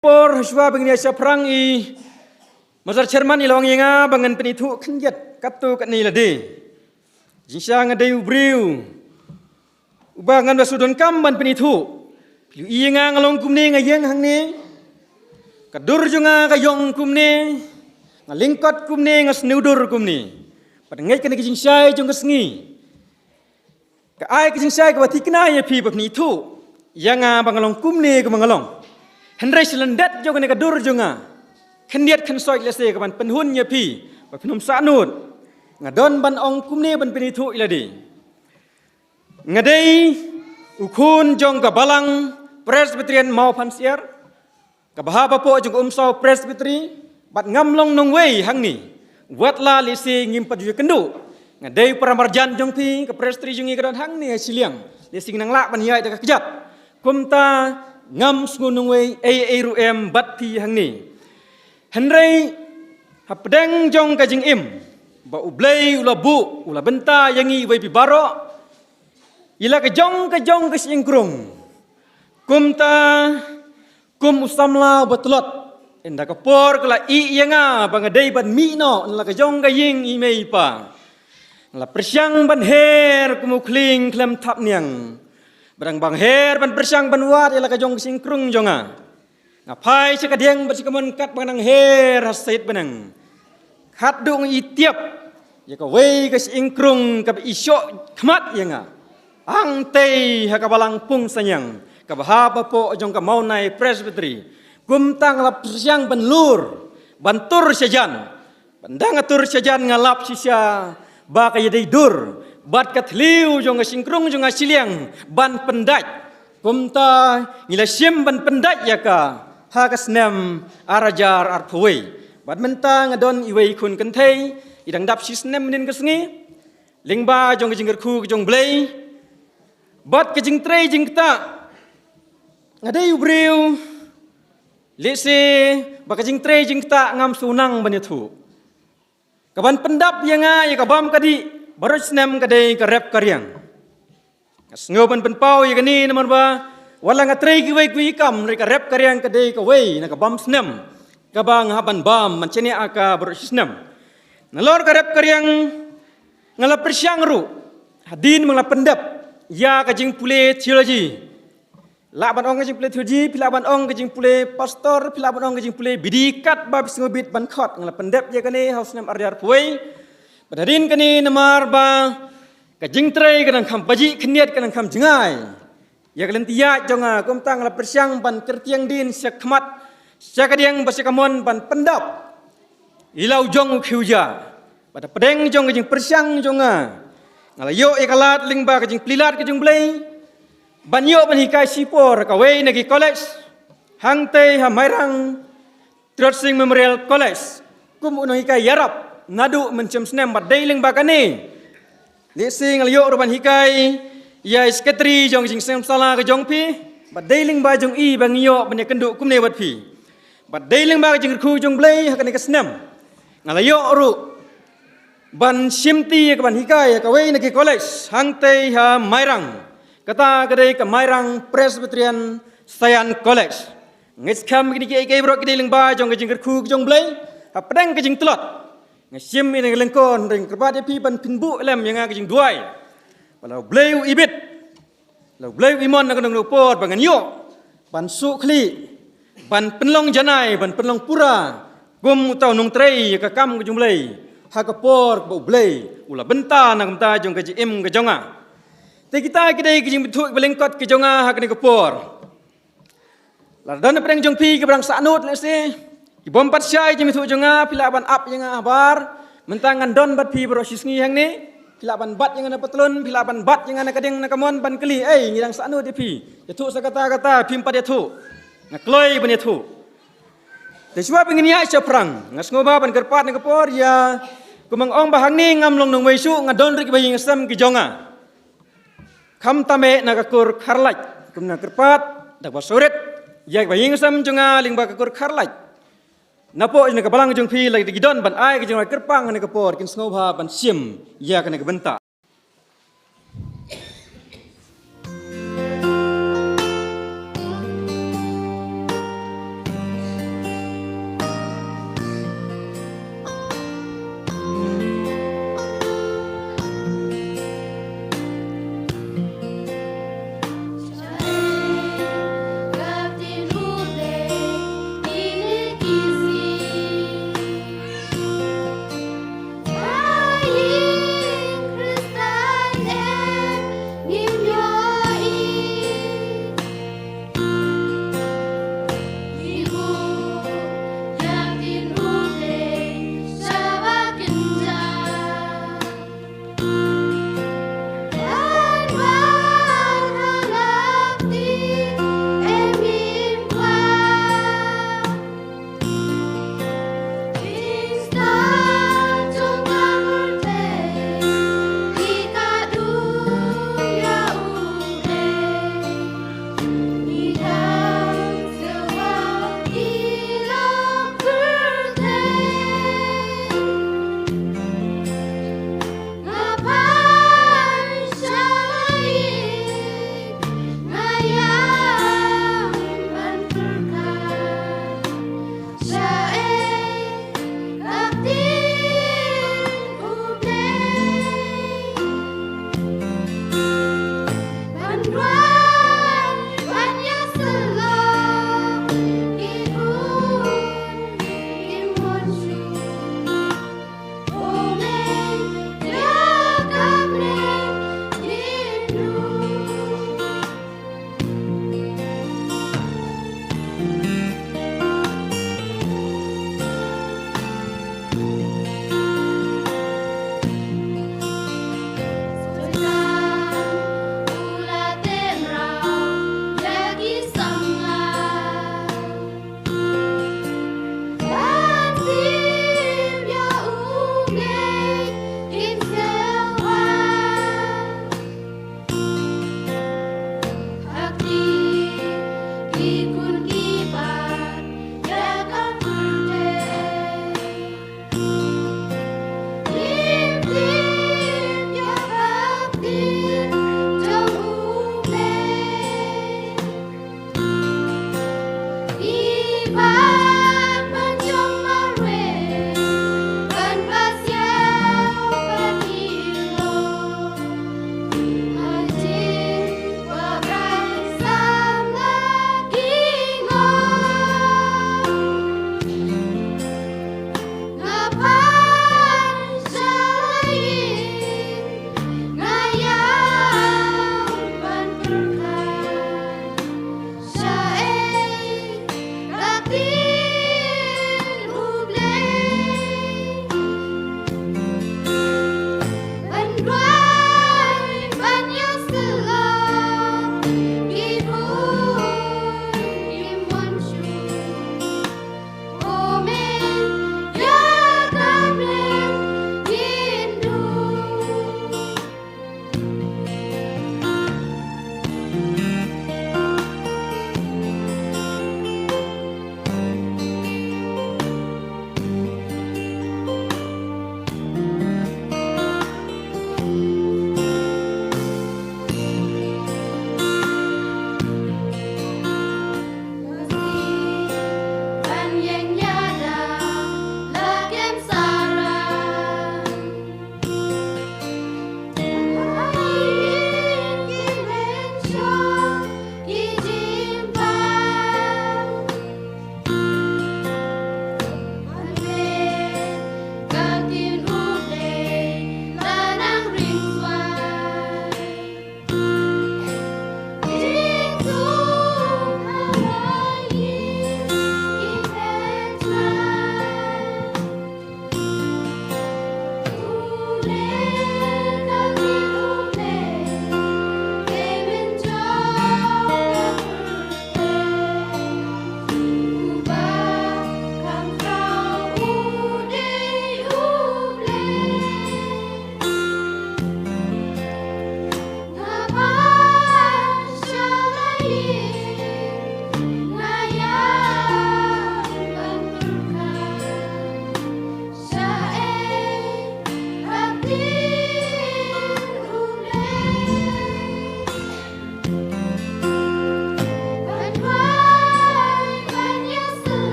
Por Hashwa bangni asya perang I Mazar Chairman ilawang yenga bangan penitu kenjat katu kat ni lade. Jinsya ngadai ubriu. Ubangan basudon kamban penitu. Liu yenga ngalong kumne ngayeng hang ni. Kadur junga kayong kumne. Ngalingkot kumne ngasnudur kumne. Padangai kana jinsya jung kasngi. Ka ai jinsya ka wati kena ya pi penitu. Yanga bangalong kumne ka bangalong. Henry selendat juga ni kadur juga, kendiat kensoi lese kapan penhun nyepi, penum sanut, ngadon ban ong kumne ban penitu iladi, ngadai ukun jong kabalang presbyterian mau pansiar, kabahapa po jong umsau presbyteri, bat ngamlong nongwei hangni, watla lese ngimpat juga kendu, ngadai paramarjan jong pi ke presbyteri jongi kadon hangni siliang, lese nang lak ban yai tak kejat, kumta ngam sungung wei ruem batti hangni henrei hapdeng jong kajing im ba ublei ula bu ula benta yangi wei bibaro ila kajong kesingkrung kumta kum usamla batlot enda kapor kala I yanga bangadei ban mino la kajong kaying imei pa la persyang ban her kumukling klem tap niang Barang bang her ban persyang ban wat ila kajong singkrung jonga. Ngapai sekadiang bersikamun kat banang her hasait benang. Kat dung itiap ya ka wei ka singkrung ka isyo khamat yanga. Ang tei ha ka balang pung sanyang. Ka bahapa po jong ka maunai presbyteri. Gumtang la persyang ban lur bantur sajan. Bandang atur sajan ngalap sisya ba ka yadai dur. Bat katliu jong singkrung jong siliang ban pendat kumta ngila sim ban pendat yaka hakasnem arajar arpoi bat mentang adon iwei kun kentai idang dap sisnem nin kesngi lingba jong jinggerku jong blei bat kejing trei jing ta ngadai ubriu lese ba kejing trei jing ta ngam sunang banitu kaban pendap yanga ya kabam kadi Baros nem kadai ka rep karyang. Ngoban penpau ya kani nomor ba wala ngatrei ki wei kui kam re ka rep karyang kadai ka wei na ka bam snem. Ka bang haban bam manceni aka baros snem. Nalor ka rep karyang ngala persyang ru. Hadin mangla pendap ya ka jing pule theology. Laban ong ka jing pule theology, pilaban ong ka jing pule pastor, pilaban ong ka jing pule bidikat bab singobit ban khot ngala pendap ya kani haus nem ardar puai. Badarin kani namar ba kajing trai kanang kam baji keniat kanang kam jengai ya kalian tiak jonga kumtang la persyang ban kertiang din syakmat syakadiang basikamon ban pendap ilau jong ukhiuja pada pedeng jong kajing persyang jonga ngalayo ikalat lingba kajing plilat kajing blei banyo ban hikai sipor kawei nagi college hangtei hamairang Trotsing Memorial College kum unang hikai yarap ngadu mencem snem bat dailing bakane lesing alyo roban hikai ya sekretari jong jing sem sala ke jong pi bat dailing ba jong I bangiyo banya kenduk kumne bat pi bat dailing ba jing khu jong blei hakane ke snem ngalayo ru ban simti ke ban hikai ka wei nake college hangtei ha mairang kata kadai ka mairang presbyterian sayan college ngis kam kini ke bro ke dailing ba jong jing khu jong blei ha pedang ke jing telot ngasim ini ngelengkon ring kerbat pi ban pinbu lem yang ngajing duai kalau bleu ibit kalau bleu imon nak nang lopot bangan yo ban su kli ban penlong janai ban penlong pura gum utau nung trei ka kam ke jumlei ha ka por bo blei ula benta nak mta jong ka jim ke jonga te kita kidai ke jing betu belengkot ke jonga ha ka ni ka por la dan preng jong pi ke brang sanut lese Ibom pat syai jemi tu jonga pilaban up yang abar mentangan don bat pi bro sisngi yang ni pilaban bat yang ana patlon pilaban bat yang ana kadeng nakamon ban keli ngidang sanu de pi yatu sakata-kata pimpat yatu ngakloi ban yatu deswa pengin ya perang ngasngoba ban kerpat na kapor ya kumang ong bahang ni ngamlong nong weisu ngadon rik bayi ngasam ki jonga kam tame na kakur kharlaj kumna kerpat dak basoret ya bayi ngasam jonga lingba kakur kharlaj Napo ini kebalang jong pi lagi digidon ban ai ke jong kerpang ne kapor kin snobha ban sim ya kena kebenta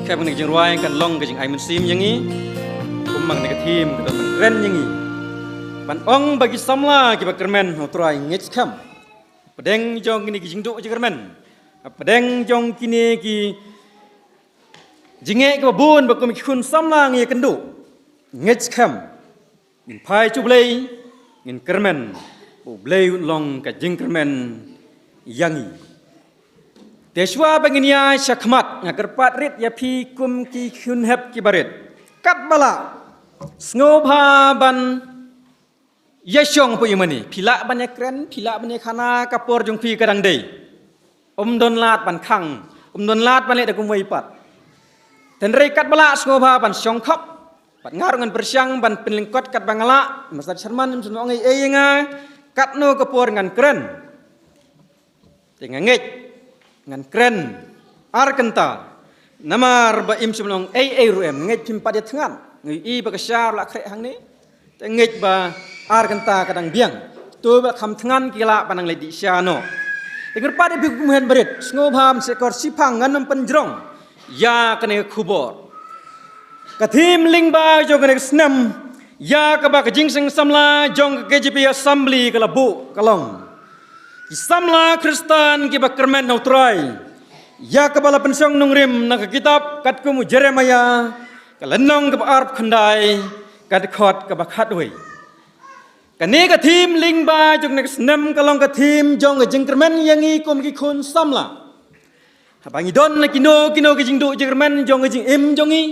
Kaya pag naging kan long kajing ay mensim yang ini, kumang negatif kita keren yang ini. Pan ong bagi samla kita kermen utrai ngej kam. Pedeng jong kini kajing do kermen. Pedeng jong kini ki jinge ke babun bakum kun samla ngi kendo. Ngej kam. Ngin pai cublei ngin kermen. Bublei long kajing kermen yang ini. Deswa penginia syakmat ngakerpat rit ya pi kum ki kun hep ki barit kat bala sngoba ban yashong pu yemani pila ban kren pila ban khana kapor jong pi kadang dei don lat ban khang don lat ban le da kum wei pat ten rei kat bala sngoba ban syong khop pat ngar ngan persyang ban penlingkot kat bangala masad sharman sunong ei nga kat no kapor ngan kren tengangej ngan keren arkenta namar ba im simlong ai ruem ngej pim pada tengan ngi i ba kasyar la kre hang ni te ngej ba arkenta kadang biang tu ba kham tengan kila panang le di syano tengar pada bi gumhen berit snobham sekor sipang nganam penjrong ya kene khubor kathim lingba jo kene snam ya ka ba ka jing sing samla jong ka KJP assembly ka labu kalong ki samla Kristen ki ba kermen nau trai ya ka bala pensong nung rim na ka kitab kat ku mu Jeremaya ka lenong ka ba arp khandai ka khot ka ba khatwei ka ne ka thim ling ba jong nak snam ka long ka thim jong ka jing kermen yangi kum ki khun samla bangi don na kino ki jing du jing kermen jong ka jing im jongi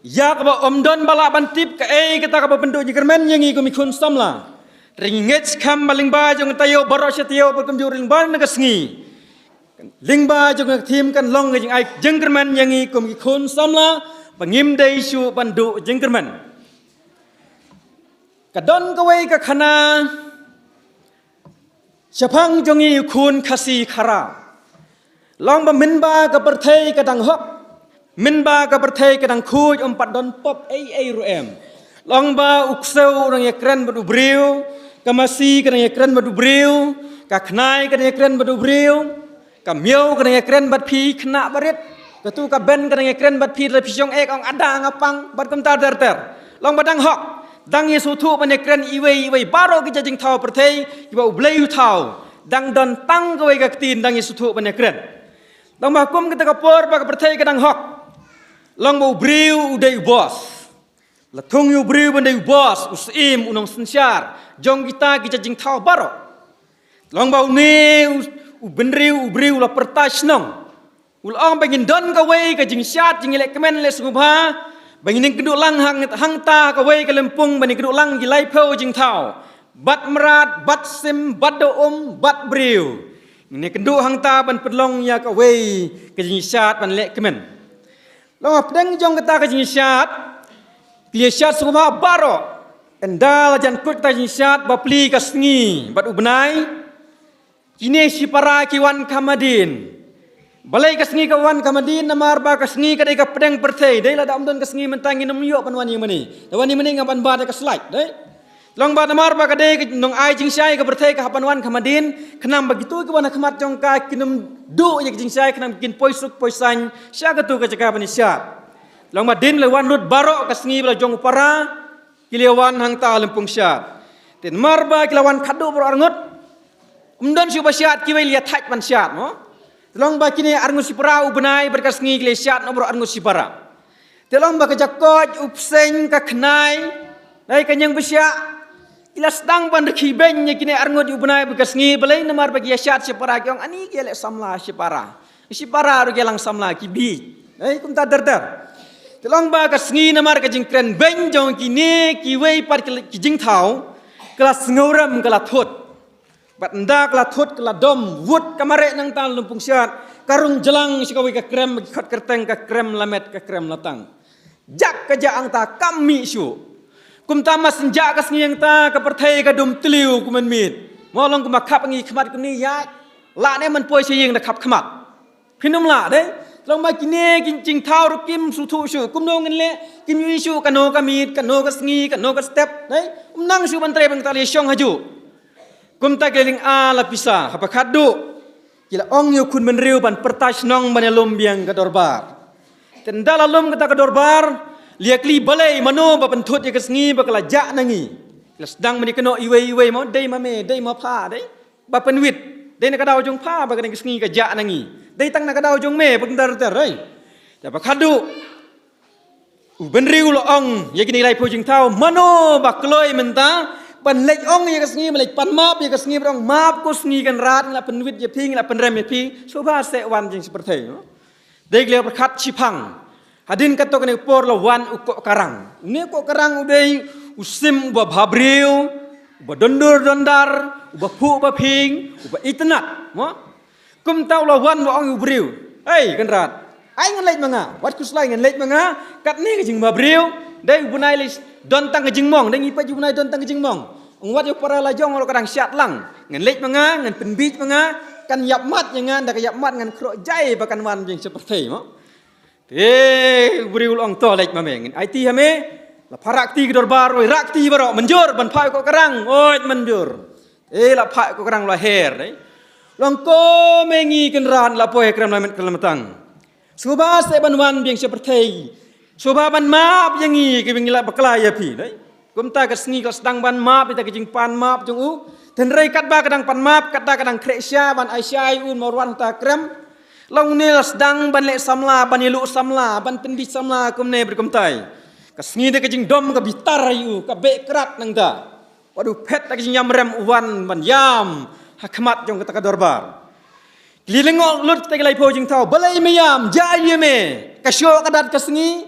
ya ka ba om don bala ban tip ka kata ka ba bendu jing kermen yangi kum ki khun samla ringet kham baling ba jong tayo baro setiyo ba kum juring ba na ka sngi ling ba jong ka thim kan long ka jing ai jing kermen yangi kum ki khun samla pangim dei su bandu jing kermen kadon kawai ka khana syapang jongi khun khasi khara long ba min ba ka perthei ka dang hok min ba ka perthei ka dang khuj pat don pop ai ruem long ba ukseu rang ye kren badu briu ka masi ka ye kren badu briu ka khnai ka ye kren badu briu ka mieu ka ye kren bad phi khna barit ka tu ka ben ka ye kren bad phi le phi jong ek ong ada ngapang bad kum tar ter long ba dang hok dang Yesu thu ban ekran iwei baro ki jing thau perthei ki ba ublei thau dang don tang ko ka tin dang Yesu thu ban ekran dang ma kum kita ka por ba ka perthei ka dang hok long ba ubriu udei bos la thung yu briu ban dei bos usim unong sensyar jong kita ki jing thau baro long ba ne ubenriu ubriu la pertas nong ulong bangin don ka wei ka jing syat jing lek kemen le subha bangin keduk lang hang ta ka wei ka lempung bani keduk lang gilai pheu jing thau bat merat bat sim bat do bat briu ni keduk hang ta ban pedlong ya ka wei ka jing syat ban lek kemen long apdeng jong kata ka jing syat klia syat subha baro endal jan kut ta jing syat ba pli ka sngi bat ubnai kini si para kiwan kamadin balai kasngi kawan kamadin namar ba kasngi kadai ka pedang perthei dei la dam don kasngi mentangi nom yo pan wani mani ngapan ba ka slide dei long ba namar ba kadai nong ai jing sai ka perthei ka hapan wan kamadin khnam begitu ka wana khmat jong ka kinum du ye jing sai khnam kin poisuk poisan sya ka tu ka jaka bani sya long ma din le wan lut baro kasngi bla jong para kilewan hang ta lempung sya ten mar ba kilawan khadu bro arngot umdon syu ba syat ki wei liat thaj ban syat no telong ba kini arngus sipara ubnai berkas ngi glesiat no bro arngus sipara telong ba kajakot upseng ka khnai dai kanyang besya ilas dang ban rekhi ben nya kini arngut ubnai berkas ngi balai namar bagi syat sipara kyong ani gele samla sipara ru gelang samla ki bi dai kum ta dar telong ba kas ngi namar ka jing kren ben jong kini ki wei par ki jing thau kelas ngauram kala thot bat ndak la thut la dom wut kamare nang tan lumpung syat karung jelang sikawi ka krem khot kerteng ka krem lamet ka krem latang jak ka ja ang ta kami syu kum ta mas senja ka sngiang ta ka perthei ka dum tliu kumen mit molong kuma khap ngi khmat ku ni ya la ne man poi siyeng da khap khmat phinum la de long ma kine kin ching thau ru kim su thu syu kum no ngin le kim yu syu ka no ka mit ka no ka sngi ka no ka step dei nang syu ban tre bang ta le syong haju kum ta keling a la pisa hapa khadu kila ong yu kun menriu ban pertas nong ban lom biang ka dorbar tendala lom kata ka dorbar liakli balai mano ba penthut ye kesngi ba kala ja nangi kila sedang meni keno iwe mo dei ma me dei ma pha dei ba penwit dei na ka daw jong pha ba ka kesngi ka ja nangi dei tang na ka daw jong me pun tar rai ya ba khadu benriu lo ong ye kini lai po jing thau mano ba kloi menta pan lek ong ye kasngi melek pan map ye kasngi brong map ko sngi kan rat la penwit ye ping la penrem ye pi so ba se wan jing seperti no dei le berkat chipang hadin katok ne por la wan ukok karang ne ko karang udei usim ba bhabriu ba dondur dondar ba pu ba ping ba itnat mo kum tau la wan wa ong ubriu ei kan rat ai ngan lek manga wat kuslai ngan lek manga kat ne jing bhabriu dei bunai le don tang jing mong dei ngipa bunai don tang jing mong wat yo para la jong lo kadang syat lang ngan lek manga ngan penbij manga kan yap mat ngan da yap mat ngan kro jai bakan wan jing seperti mo beriul ong to lek ma meng IT hame la parakti ke dorbar oi rakti baro menjur ban phai ko karang oi menjur la phai ko karang la her dei long ko mengi ken ran la poe kram la met kelamtang suba se ban wan jing seperti suba ban map yangi ke bingila bakla ya pi dei Kumta ka sngi ka sedang ban map ita ka jing pan map jong u. Dan rei kat ba kadang pan map kat da kadang kresia ban aisyai un marwan ta krem. Long ne sedang ban le samla ban yelu samla ban pendi samla kumne berkumtai. Ka sngi de ka jing dom ka bitar yu ka be krat nang da. Waduh pet ka jing yam rem uwan ban yam hakmat jong ka dorbar. Lilingol lut ta lai po jing tau balai mayam jaya me ka syo kadat ka sngi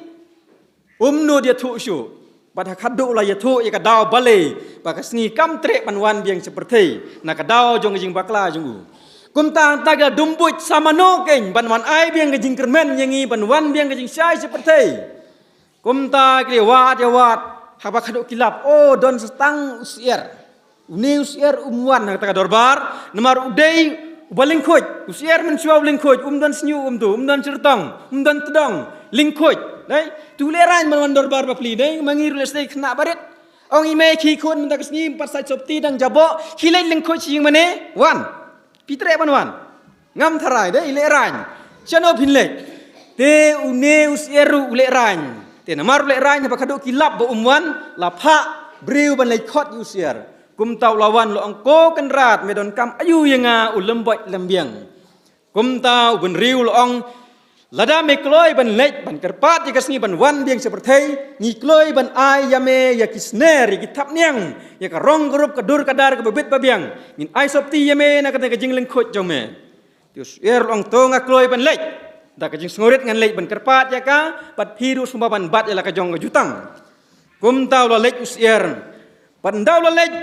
umno dia thu syu. Pada kaduk lah ya tu ia kadau balai, bakas ni kam trek panwan biang seperti, nak kadau jong jing bakla jong. Kumta taga dumbut sama noken panwan ai biang jing kermen yangi panwan biang jing syai seperti. Kumta kli wat ya wat, haba kaduk kilap. Oh don setang usier, uni usier umwan nak taga dorbar, namar udai balingkoj, usier mensuau lingkoj, don senyu tu, don certong, don tedong, lingkoj. Đấy, tu leran man dorbar bapli đấy, mangiru lesai kena baret. Ong ime ki kun mentak sni empat sai sopti dang jabo, hilai lengko cing mane, wan. Pitre pan wan. Ngam tharai đấy, leran. Chano pinle. Te une usieru leran. Te namar leran apa kadok kilap bo umwan, lapha briu ban lekot usier. Kum tau lawan lo angko kenrat medon kam ayu yenga ulembot lembiang. Kum tau ben riu lo ong lada me kloi ban lek ban kerpat jika sni ban wan biang seperti ni kloi ban ai yame ya kisner ya kitap niang ya ka rong grup kadur kadar ka bebet babiang min ai sopti yame na kata ka jing lengkot jome tius ong tonga kloi ban lek da ka jing sngorit ngan lek ban kerpat ya ka pat hiru sumba ban bat ya la ka jong ka jutang kum tau la lek usier pan dau la lek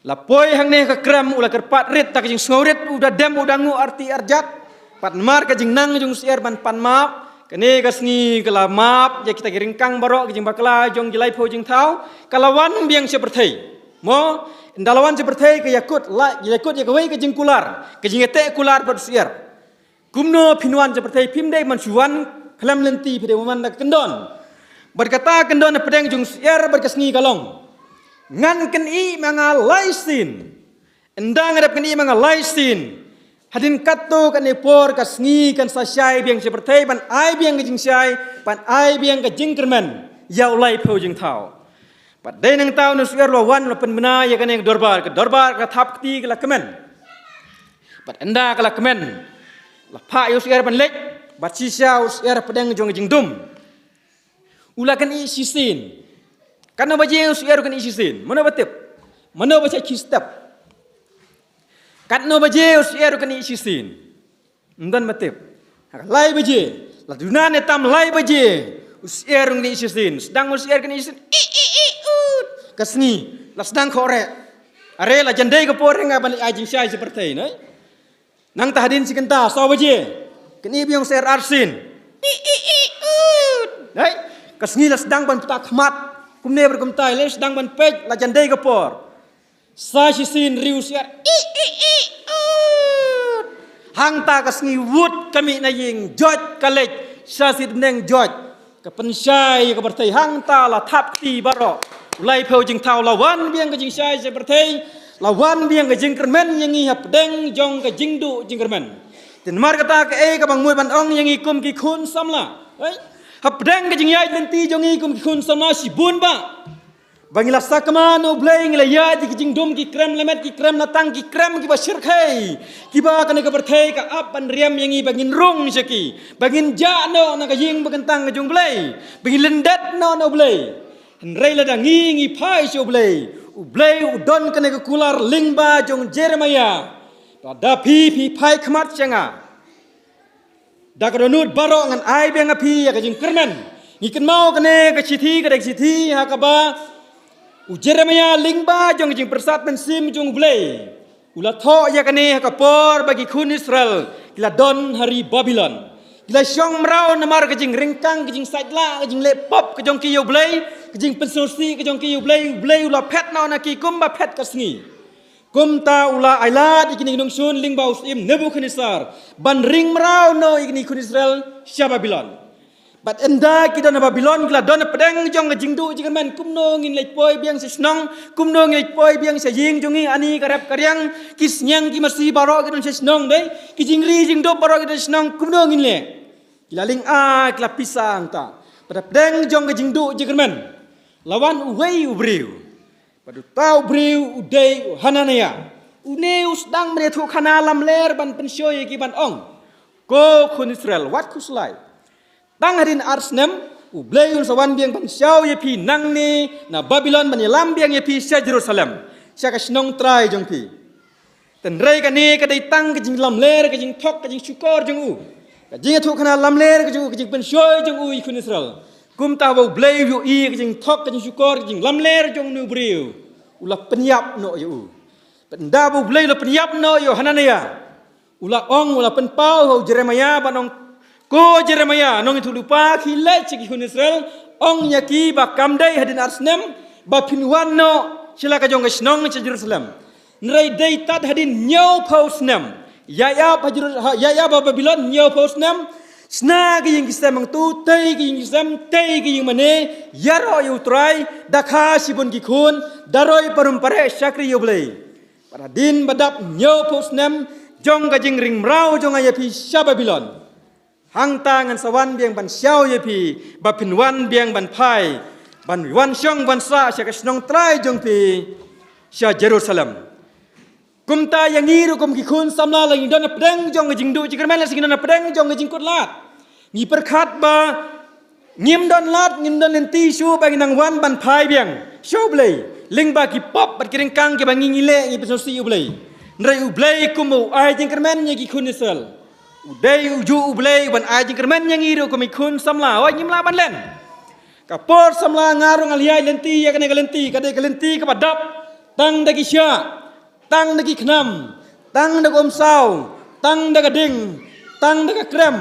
la poi hang ne ka kram ula kerpat rit ta ka jing sngorit udah dem udah ngu arti arjat pat mar ka jing nang jong sier ban pan map kene ka sngi kala map ya kita giringkang barok jing bakla jong gilai po jing thau kalawan biang seperti mo dalawan seperti ka yakut la yakut ya kawai ka jing kular ka jing ete kular pat sier kumno pinwan seperti pimde man suwan kalam lenti pide man nak kendon berkata kendon pedeng jong sier berkasngi kalong ngan ken i manga laisin endang adap ken i manga laisin hadin katto kan epor ka sngi kan sasyai biang seperti pan ai biang ka jing syai pan ai biang ka jing kermen ya ulai po jing thau pat dai nang tau nu suer lo wan lo pen bena ya kan yang dorbar ka thap ti ka kemen pat enda ka kemen la pha yo suer pan lek bat sisya suer pedang jong jing dum ula kan i sisin kan baje suer kan i sisin mana batip mana baca kistap kat no baje usier kan isisin ndan matep lai baje la dunan etam lai baje usier ni isisin sedang usier kan isisin kasni la sedang khore are la jandai ke por nga balik ajing syai seperti ni nang tahdin sikenta so baje kini biong ser arsin dai kasni la sedang ban putak khmat kumne berkumtai le sedang ban pej la jandai ke por sa sisin riusier hang ta kasngi wut kami na ying joj kalej sa sit neng joj ka pensyai ka bertai hang ta la thap ti baro ulai pheu jing thau lawan biang ka jing syai seperti lawan biang ka jing kermen yang i hap deng jong ka jing du jing kermen tin mar kata ka ka bang mui ban ong yang i kum ki khun samla hap deng ka jing yai lenti jong i kum ki khun samla si bun ba bangila sakman oblay ngila ya di kijing dum ki krem lemet ki krem natang ki krem ki basir khai ki ba kane ka berthai ka ap ban riam yangi bangin rung seki bangin ja no na ka ying bagantang ka jong blay bangin lendet no no blay henrei la dangi ngi phai so blay udon kane ka kular lingba jong Jeremiah da pi phai khmat changa da ka donut baro ngan ai beng api ya ka jing kermen ngi ken mau kane ka chithi ka dek chithi ha ka ba Jeremiah lingba jong jing persat pensim jong blay ula tho ya kane ka por bagi khun Israel kila don hari Babylon kila syong mrau namar ka jing ringkang ka jing saitla ka jing lepop ka jong ki yo blay ka jing pensosi ka jong ki yo blay ula phet na na ki kumba phet ka sngi kumta ula ailat ikini nong sun lingba usim Nebuchadnezzar ban ring mrau no ikini khun Israel sya Babylon But enda kita na Babylon kila don pedang jong jingdu jikan man kumno ngin lek poi biang se snong kumno ngin lek poi biang se ying jongi ani karap karyang kisnyang ki masih baro kita se snong dei ki jingri jingdo baro kita snong kumno ngin le kila ling a kila pisang ta pada pedang jong jingdu jikan man lawan uwei ubriu padu tau briu udei hananaya uneus dang menethu khana lam ler ban pensoi ki ban ong ko khun Israel wat kuslai tang hadin arsnem ubleun sawan biang ban syau ye pi nang ni na Babylon ban lam biang ye pi sya Jerusalem sya ka snong trai jong pi ten rei ka ni ka dei tang ka jing lam ler ka jing thok ka jing syukor jong u ka jing thu khana lam ler ka jing pensoi jong u khun Israel kum ta bau blei yu i ka jing thok ka jing syukor ka jing lam ler jong nu briu ula penyap no yu penda bau blei ula penyap no yu Hanania ula ong ula penpau ho Jeremia banong ko Jeremia nong itu lupa khilai ciki khun Israel ong yaki ba kamdai hadin arsnem ba pinwan no sila ka jong ka snong ci Jerusalem nrai dei tat hadin nyau pausnem ya ba Babylon nyau pausnem sna gi ying kisam tu tei gi ying kisam tei gi ying mane yaro yu trai dakha sibun gi khun daroi parumpare sakri yu blei pada din badap nyau pausnem jong ka jing ring mrau jong ya pi sya Babylon hang tangan sawan biang ban xiao ye pi ba pin wan biang ban pai ban wan syong ban sa sya ka snong trai jong pi sya Jerusalem kumta yang ngiru kum ki khun samla la ngi don pedang jong jing du jing men la sing don pedang jong jing kut lat ngi perkhat ba ngim don lat ngim don lenti shu ba nang wan ban pai biang show blei ling ba ki pop bat kiring kang ki ba ngi le ngi pesosi u blei nrai u blei kum u ai jing men ngi ki khun Israel udai uju ublei ban ai jing kermen yang iru ko mi khun samla oi nyim la ban len ka por samla ngarung aliai lenti ya kane galenti ka de galenti ka badap tang dagi sya tang dagi khnam tang dag om sau tang dag ding tang dag krem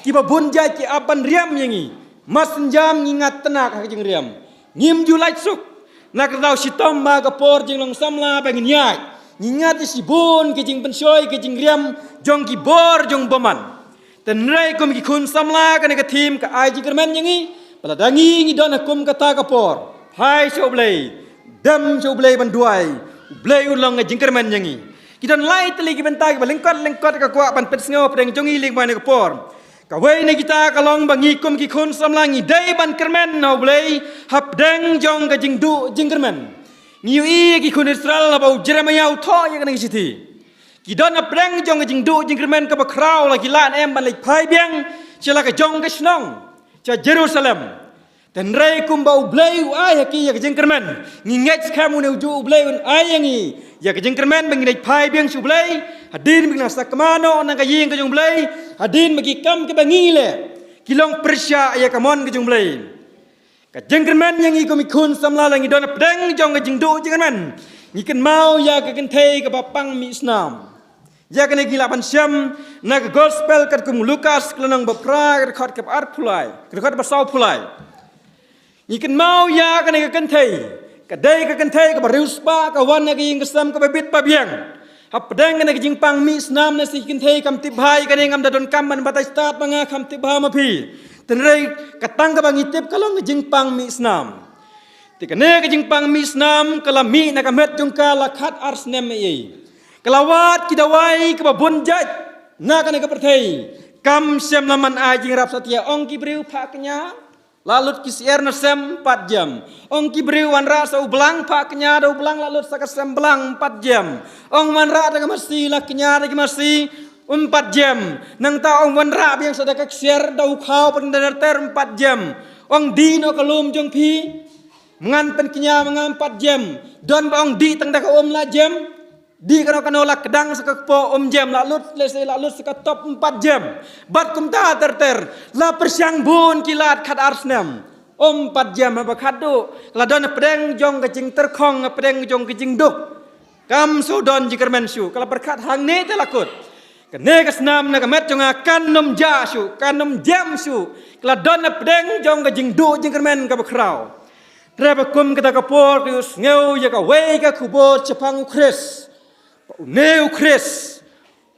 ki ba bun ja ki aban riam yangi mas jam ngingat tenak ka jing riam ngim ju lai suk nak dau sitom ma ka por jing long samla ba nginyai ngingat si bun ke jing pensoi ke jing riam jong ki bor jong boman ten rai kum ki khun samla ka ne ka thim ka ai jing kermen yangi pala dangi ngi don kum ka ta ka por hai so blei dam so blei ban duai blei ulong jing kermen yangi ki don lai teli ki bentai ki lengkot ka kwa ban pet sngo preng jongi ling ban ka por ka wei ne kita ka long bangi kum ki khun samla ngi dei ban kermen no blei hap deng jong ka jing du jing kermen ngiu i ki khun Israel bau Jeremia utho ya kan siti ki don apreng jong jing du jing kermen ka ba krau la ki lan em ban lek phai biang chela ka jong ka snong cha Jerusalem ten rei kum bau blei u ai ki ya ka jing kermen ngi ngech khamu ne ju blei un ai yangi ya ka jing kermen bang lek phai biang su blei hadin bing na sakmano nang ka ying ka jong blei hadin bagi kam ka bangi le ki long persya ya ka mon ka jong blei ka jeng kermen yang iko mikun samla langi don pedang jong ka jing du jeng kermen ngi ken mau ya ka ken thei ka bapang mi islam ya ka ne gila pan syam na ka gospel kat kum Lukas klanang bapra ka khot ka art phulai ka khot ba sau phulai ngi ken mau ya ka ne ka ken thei ka dei ka ken thei ka ba rius ba ka wan na ka ying sam ka ba bit pa biang hap pedang ka ne ka jing pang mi islam na si ken thei kam ti bhai ka ne ngam da don kam ban batai start banga kam ti bha ma phi tenrei katang ka bangitip kalong jing pang mi islam tikane ka jing pang mi islam kala mi na kamet jong kala khat arsnem ei kalawat kidawai ka bunjat na ka ne ka perthei kam sem laman ai jing rap satya ong ki briu phaknya lalut ki sier na sem 4 jam ong ki briu wan ra sa ublang phaknya do ublang lalut sa ka sem belang 4 jam ong man ra da ka mesti laknya da ki mesti 4 jam nang ta ong wan ra biang sada ka share dau khau pen dar ter 4 jam ong di no kalum jong phi ngan pen knya mangan 4 jam don ba ong di tang da ka om la jam di kana kana la kedang sa ka po om jam la lut le se la lut sa ka top 4 jam bat kum ta ter la persyang bun kilat khat arsnam om 4 jam ba khat do la don pedeng jong ka jing ter khong pedeng jong ka jing duk kam so don jikermen su kala berkat hang ne te lakut kene kasnam na kamet jong akan nom ja su kan nom jam su kala don na pedeng jong ka jing du jing kermen ka bakrau treba kum kita ka por kius ngeu ya ka wei ka kubo chapang ukres neu ukres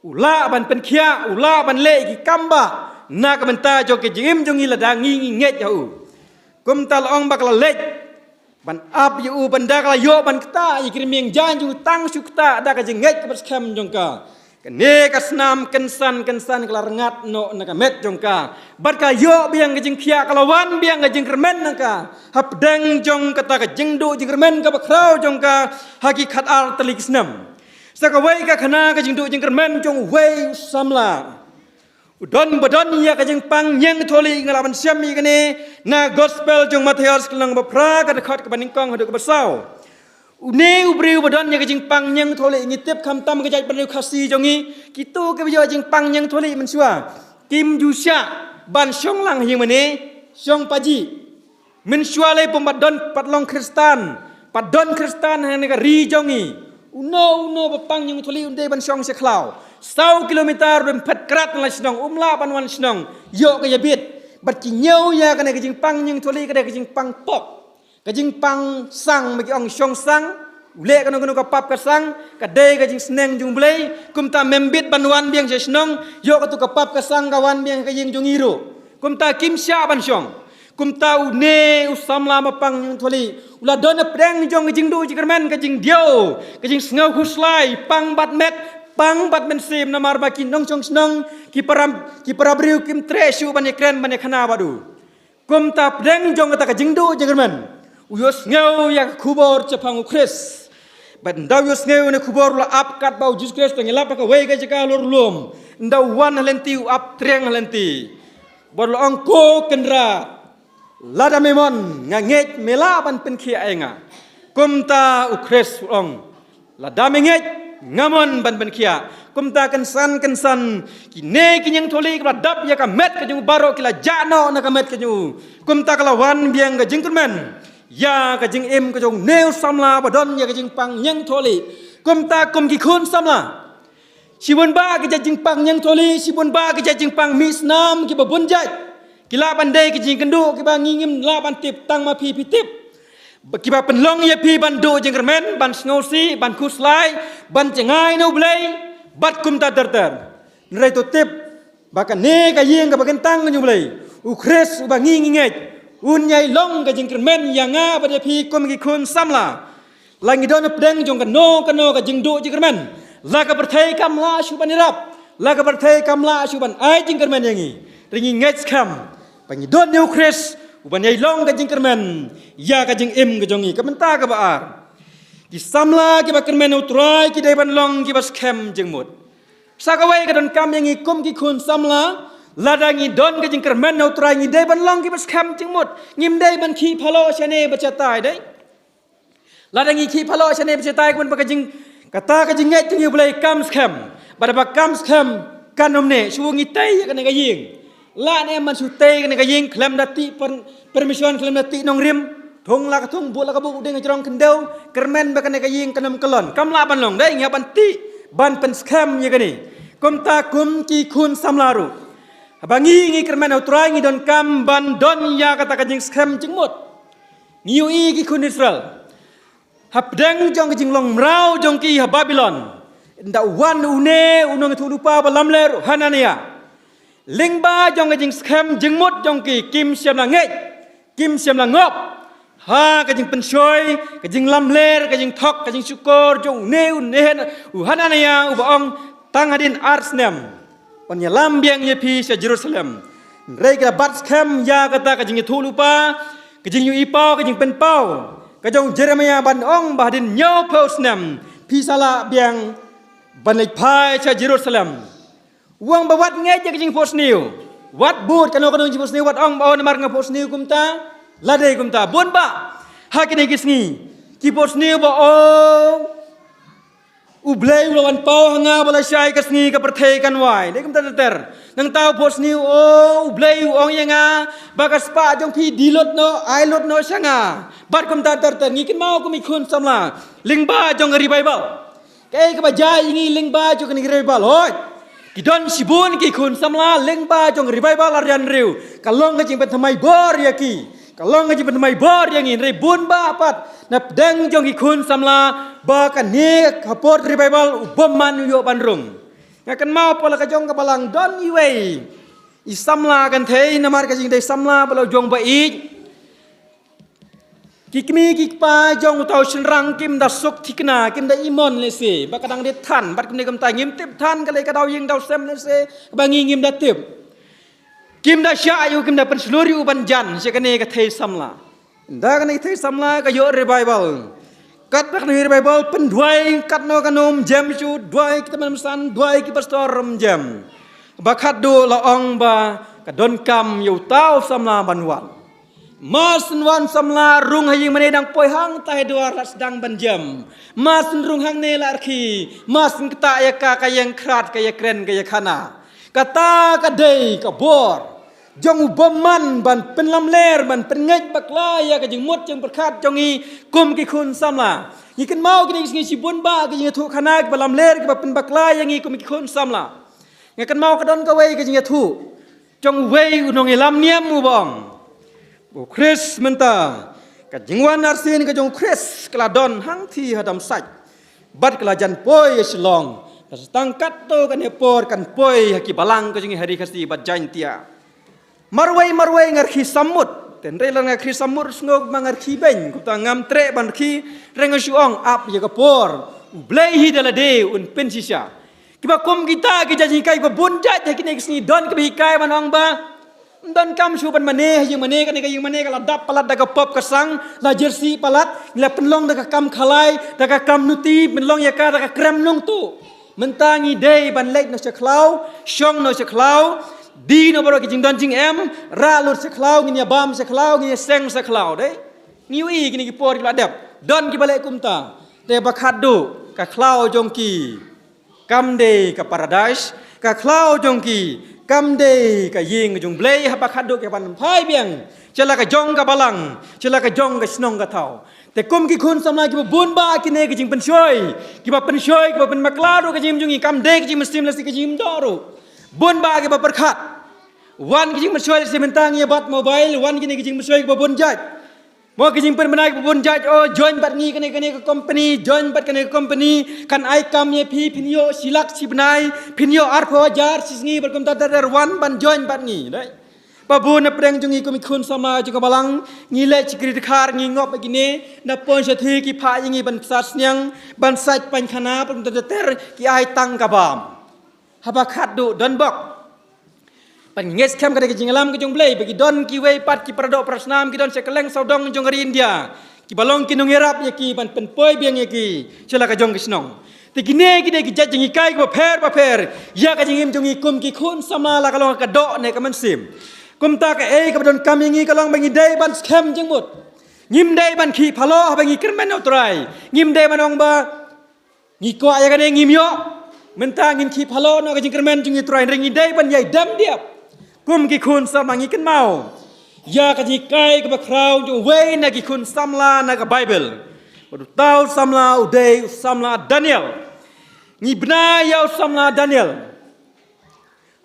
ula ban pen khia ula ban le ki kamba na ka menta jong ke jim jong ila da ngi nget ya u kum tal ong bakla lek ban ap yu ban da kala yo ban kta ikir mieng jan ju tang su kta da ka jing nget ka bas kham jong ka Kene kasnam kensan kelar ngat no nakamet jongka. Bat ka yo biang kajing kia kalawan biang kajing kermen naka. Hapdeng jong kata kajing do jing kermen ka bakrau jongka hakikat ar telik snam. Sakawai ka khana kajing do jing kermen jong wei samla. Udon badon ya kajing pang nyeng tholi ngalaban syami kene na gospel jong Matius kelang bapra ka dekat ke baningkong hadu ke besau. Une ubriu badon ya kajing pang nyeng tholi ngitip kham tam kajai perlu khasi jongi kitu ke bijo jing pang nyeng tholi mensua kim jusya ban syong lang hi mene syong paji mensua le pembadon patlong Kristan padon Kristan hane ka ri jongi uno bapang nyeng tholi unde ban syong se khlau 100 kilometer rem phat krat la snong umla ban wan snong yo ka yabit bat ki nyau ya kane kajing pang nyeng tholi ka kajing pang pok kajing pang sang magi ong syong sang ule kanu kapap ka sang kadai kajing sneng jung blei kumta membit banwan biang je snong yo katu kapap ka sang kawan biang kajing jung iru kumta kim sya ban syong kumta une usamla mapang yung tholi ula dona preng jong kajing du jikermen kajing dio kajing snau huslai pang bat met pang bat men sim namar baki nong chong snong ki parabriu kim treshu ban ekren ban khana badu kumta preng jong kata kajing du jikermen uyos ngau ya kubor cepang ukris but ndau yos ngau ne kubor la ap kat bau Jesus Christ ngela pa ka wei ga jaka lor lum ndau wan halenti ap treng halenti bor lo angko kendra lada memon nganget mela ban pen khia enga kumta ukris ong lada menget ngamon ban pen khia kumta kensan kine kinyang tholi ka dap ya ka met ka jung baro kila jano na ka met ka jung kumta kala wan biang ga jingkermen ya kajing em kajong neu samla badon ya kajing pang nyang tholi kumta kum ki khun samla sibun ba ki jing pang nyang tholi sibun ba ki jing pang misnam ki babun jai kila pandai ki jing kendu ki ba ngingim la ban tip tang ma pi tip ki ba penlong ya pi ban do jing kermen ban sngosi ban kuslai ban cengai no blai bat kumta terter nrai to tip ba ka ne ka yeng ka ba kentang nyu blai ukres ba nginginget unyai long ka jingkermen yanga pada pi kom ki kun samla langi don pedeng jong kano ka jingdo jingkermen la ka perthai kamla shuban irap la ka perthai kamla shuban ai jingkermen yangi ringi ngets kam pangi don new kris uban yai long ka jingkermen ya ka jing im ka jongi ka menta ka baar ki samla ki ba kermen utrai ki dai ban long ki bas kem jingmut sakawai ka don kam yangi kom ki kun samla ladangi don ke jing kermen no trai ngi dei ban long ki bas kham jing mut ngim dei ban khi phalo chane bachatai dei ladangi khi phalo chane bachatai kun ba jing kata ka jing ngai tingi bulai kam skam ba ba kam skam kanom ne su ngi tai ka ne ka ying la ne man su tai ka ne ka ying klem dati permission klem dati nong rim thong la ka thong bu la ka bu ding jrong kendau kermen ba ka ne ka ying kanam kelon kam la ban long dei nya ban ti ban pen skam ye ka ni kum ta kum ki kun samlaru abangi ngi kermen utrai ngi don kam ban don ya kata kajing skam jingmut ngiu i ki kun Israel habdeng jong jing long mrau jong ki ha Babylon nda wan une unong thu lupa ba lamler hanania lingba jong jing skam jingmut jong ki kim siam la ngai kim siam la ngop ha kajing pensoi kajing lamler kajing thok kajing syukur jong ne hanania ubaong tangadin arsnem Panya lambiang ye pi sa Jerusalem. Rega bat skam ya kata kajing thu lupa, kajing yu ipau kajing pen pau. Kajong Jeremia ban ong bahdin nyaw posnam pi sala biang ban lek pai sa Jerusalem. Uang bawat ngai je kajing posniu. Wat but kano jing posniu wat ong bawa namar nga posniu kumta. Ladai kumta bon ba. Hakine kisngi. Ki posniu ba ong ublay ulawan pau hanga bala syai kasngi ka perthai kan wai dei kum ter nang tau pos niu o ublay ong yanga bakas pa jong pi dilot no ai lot no sanga bat kum ter ngikin mau kum ikun samla lingba jong revival kai ka bajai ingi lingba jong ni revival hoi kidon sibun ki kun samla lingba jong revival arian riu kalong ka jing pen thamai bor yaki kalong ngaji penmai bor yang ini bun ba apat nap deng jong ikun samla ba kan ni kapot revival ubaman yo bandrung ngakan mau pola ka jong ka balang don iwei isamla kan thei namar ka jing dei samla balo jong ba ik Kikmi kikpa jong tau senrang kim da suk thikna kim da imon le se ba kadang de than bat kim ne kam ta ngim tip than ka le ka dau ying dau sem le se ba ngi ngim da tip kim da sha ayu kim da pen sluri u ban jan se ka ne ka thei samla da ka ne thei samla ka yo revival kat bak ne revival pen duai kat no kanom jam chu duai kita man san duai ki pastor rom jam ba khat do la ong ba ka don kam yu tau samla banwan Mas wan samla rung haying mane dang poi hang tai dua ras dang banjam. Mas rung hang ne larki. Mas kata ya ka yang krat ka ya kren ka ya khana. Kata ka dei ka bor. Jong boman ban penlam ler ban pengej bakla ya ka jing mut jong berkat jong i kum ki khun samla. Ni kan mau ki ngi sibun ba ka jing thu khana ka balam ler ka pen bakla yang i kum ki khun samla. Ni kan mau ka don ka wei ka jing thu. Jong wei unong ilam niam mu bong. Bu Chris menta ka jingwan arsin ka jong Chris kladon hang thi hadam saj bat kelajan poi selong tangkat to kan epor kan poi haki balang ka jingi hari khasi bat jantia marwai ngarki samut ten relang ngarki samut ngok mangarki ben ku ta ngam tre ban ki renga suong ap ya ka por blai hi dala de un pensisya kiba kom kita ki janji kai ko bunjat haki ne kisni don ka bi kai manong ba dan kam syuban maneh yang maneh kan yang maneh kalau dap palat daga pop kesang la jersey palat la penlong daga kam khalai daga kam nuti penlong ya ka daga krem nong tu mentangi dei ban lek no seklau syong no seklau di no baro kijing don jing em ra lut seklau nginya bam seklau nginya seng seklau dei niwi kini ki por ki ladap don ki balek kumta te bakhadu ka klau jongki kam dei ka paradise ka klau jongki kam de ka ying jong blei ha bakhadu ke ban phai biang chala ka jong ka balang chala ka jong ka snong ka thau te kum ki khun samla ki bun ba ki ne ki jing pen shoi ki ba pen shoi ki ba pen maklaro ka jim jungi kam de ki jim muslim la si ka jim doru bun ba ki ba perkhat wan ki jing pen shoi si mentang ya bat mobile wan ki ne ki jing pen shoi ki ba bun jaj mo ki jing pen benai ki bun jaj oh join bat ngi ka ne ka company join bat ka ne company kan ai kam ye phi pinyo silak si benai pinyo arpho jar sisngi berkom tadar wan ban join bat ngi dai babu na preng jungi ko mi khun sama ju ka balang ngi le chikri khar ngi ngop ki ne na pon sathi ki pha ngi ban sat nyang ban sat pan khana berkom tadar ki ai tang ka bam haba khat du don bok pan nges kem ka jing alam ki jong blei bagi don ki wei pat ki pradok prasnam ki don sekeleng saudong jong ri India ki balong ki nong erap ye ki ban pen poi biang ye ki chala ka jong ki snong te ki ne ki de ki jat jingi kai ko ba pher ya ka jingim jong i kum ki khun sama la ka long ka do ne ka man sim kum ta ka e ka don kam ngi ka long bangi dei ban kem jing mut ngim dei ban ki phalo bangi kermen otrai ngim dei ban ong ba ngi ko ya ka ne ngim yo menta ngin ki phalo no ka jing kermen jong i trai ringi dei ban yai dam diap kum ki khun sama ngi kan mau ya ka ji kai ka bakrau jo wei na ki khun samla na ka bible badu tau samla udei samla Daniel ngi bna ya samla Daniel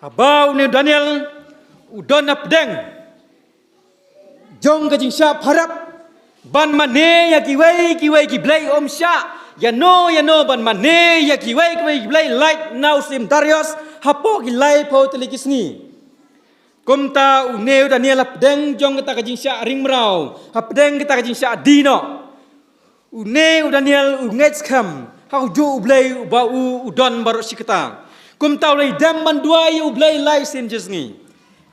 abau ne Daniel udon apdeng jong ka jing sha pharap ban mane ya ki wei ki blai om sha ya no ban mane ya ki wei ki blai light now sim Darius hapo ki lai po telikisni kumta uneu Daniel apdeng jong kita kajing sya ring merau apdeng kita kajing sya dino uneu Daniel ungets kam hau ju ublei bau udon baru sikata kumta ulai dam ban duai ublei lai sin jesngi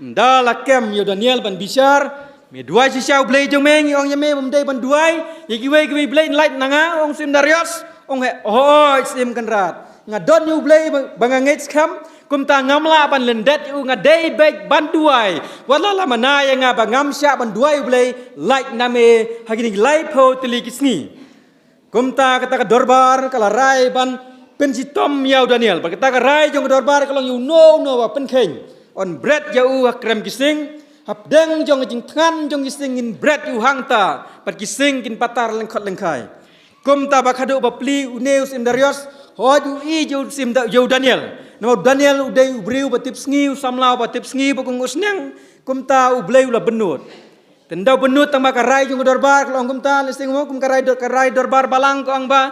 ndala kem yo Daniel ban bisar me duai si sya ublei jong meng ong yame bamdei ban duai yaki wei ki blei light nanga ong sim Darius ong he oh sim kanrat ngadon yu ublei bangangets kam kumta ngamla ban lendet u ngadei bek banduai wala la manaya nga ba ngam sya banduai blei like name hagini lai pho tili kisni kumta kata ka dorbar kala rai ban pensitom yau Daniel ba kata ka rai jong dorbar kalong yu no wa penkeng on bread yau krem kising hapdeng jong jing than jong kising in bread yu hangta pat kising kin patar lengkhot lengkai kumta ba khadu ba pli uneus in Darius hoju i ju sim da yau Daniel no Daniel udai ubriu batip sngi samlau batip sngi bakung usnang kumta ublei ula benut tendau benut tang ka rai jung dorbar kalau kumta listing mo kum ka rai dorbar balang ko ang ba